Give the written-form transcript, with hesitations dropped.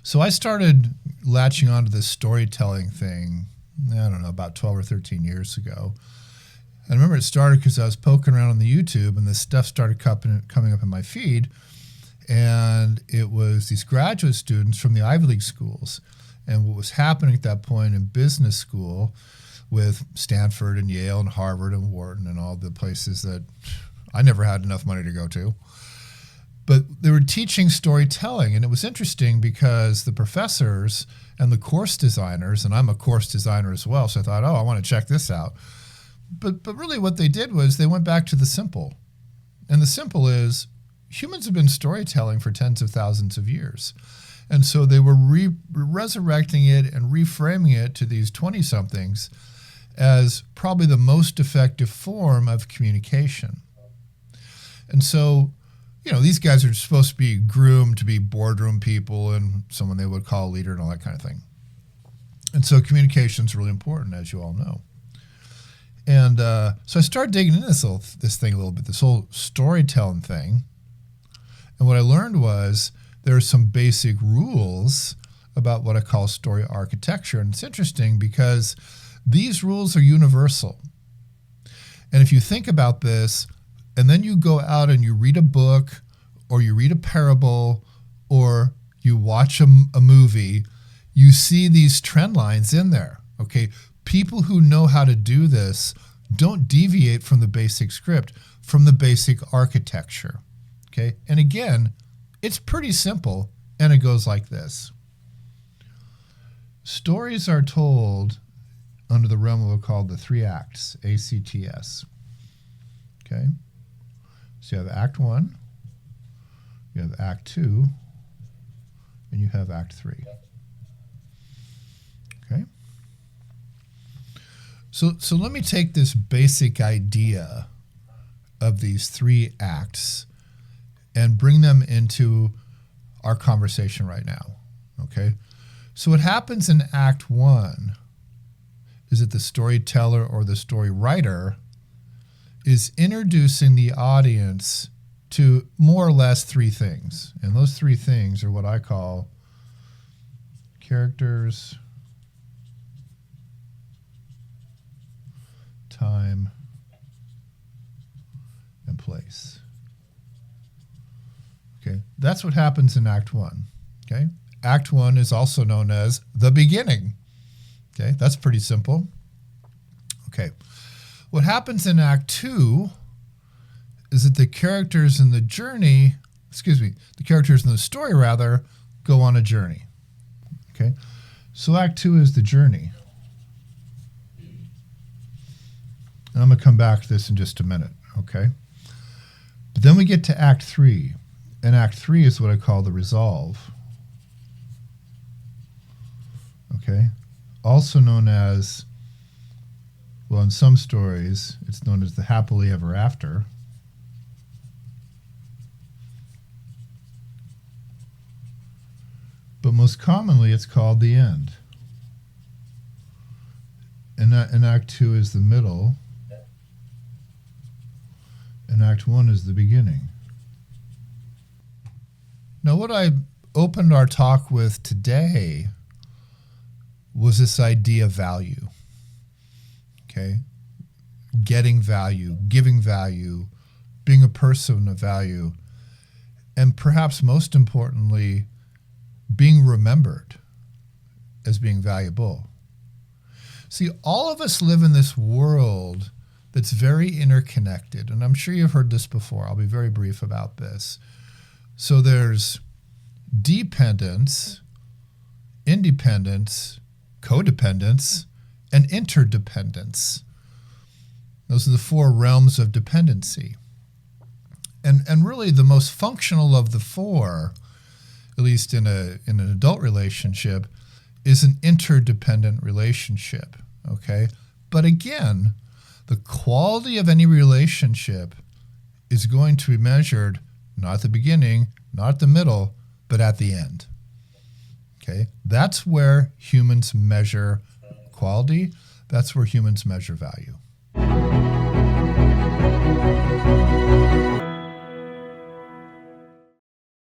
So I started latching onto this storytelling thing, I don't know, about 12 or 13 years ago. And I remember it started because I was poking around on the YouTube and this stuff started coming up in my feed. And it was these graduate students from the Ivy League schools. And what was happening at that point in business school with Stanford and Yale and Harvard and Wharton and all the places that I never had enough money to go to. But they were teaching storytelling, and it was interesting because the professors and the course designers, and I'm a course designer as well, so I thought, oh, I want to check this out. But really what they did was they went back to the simple. And the simple is humans have been storytelling for tens of thousands of years. And so they were resurrecting it and reframing it to these 20-somethings as probably the most effective form of communication. And so, these guys are supposed to be groomed to be boardroom people and someone they would call a leader and all that kind of thing. And so communication is really important, as you all know. And so I started digging into this thing a little bit, this whole storytelling thing. And what I learned was there are some basic rules about what I call story architecture. And it's interesting because these rules are universal. And if you think about this, and then you go out and you read a book, or you read a parable, or you watch a movie, you see these trend lines in there, okay? People who know how to do this don't deviate from the basic script, from the basic architecture, okay? And again, it's pretty simple, and it goes like this. Stories are told under the realm of what's called the 3 acts, ACTS, okay? So you have Act 1, you have Act 2, and you have Act 3. Okay? So let me take this basic idea of these 3 acts and bring them into our conversation right now. Okay? So what happens in Act 1 is that the storyteller or the story writer is introducing the audience to more or less 3 things. And those 3 things are what I call characters, time, and place. Okay, that's what happens in Act 1. Okay, Act 1 is also known as the beginning. Okay, that's pretty simple. Okay. What happens in Act 2 is that the characters in the characters in the story rather, go on a journey. Okay? So Act 2 is the journey. And I'm going to come back to this in just a minute, okay? But then we get to Act 3. And Act 3 is what I call the resolve. Okay? Also known as, well, in some stories, it's known as the happily ever after. But most commonly, it's called the end. And Act 2 is the middle. And Act 1 is the beginning. Now, what I opened our talk with today was this idea of value. Okay? Getting value, giving value, being a person of value, and perhaps most importantly, being remembered as being valuable. See, all of us live in this world that's very interconnected, and I'm sure you've heard this before. I'll be very brief about this. So there's dependence, independence, codependence, and interdependence. Those are the 4 realms of dependency. And really the most functional of the 4, at least in an adult relationship, is an interdependent relationship, okay? But again, the quality of any relationship is going to be measured not at the beginning, not at the middle, but at the end, okay? That's where humans measure quality. That's where humans measure value.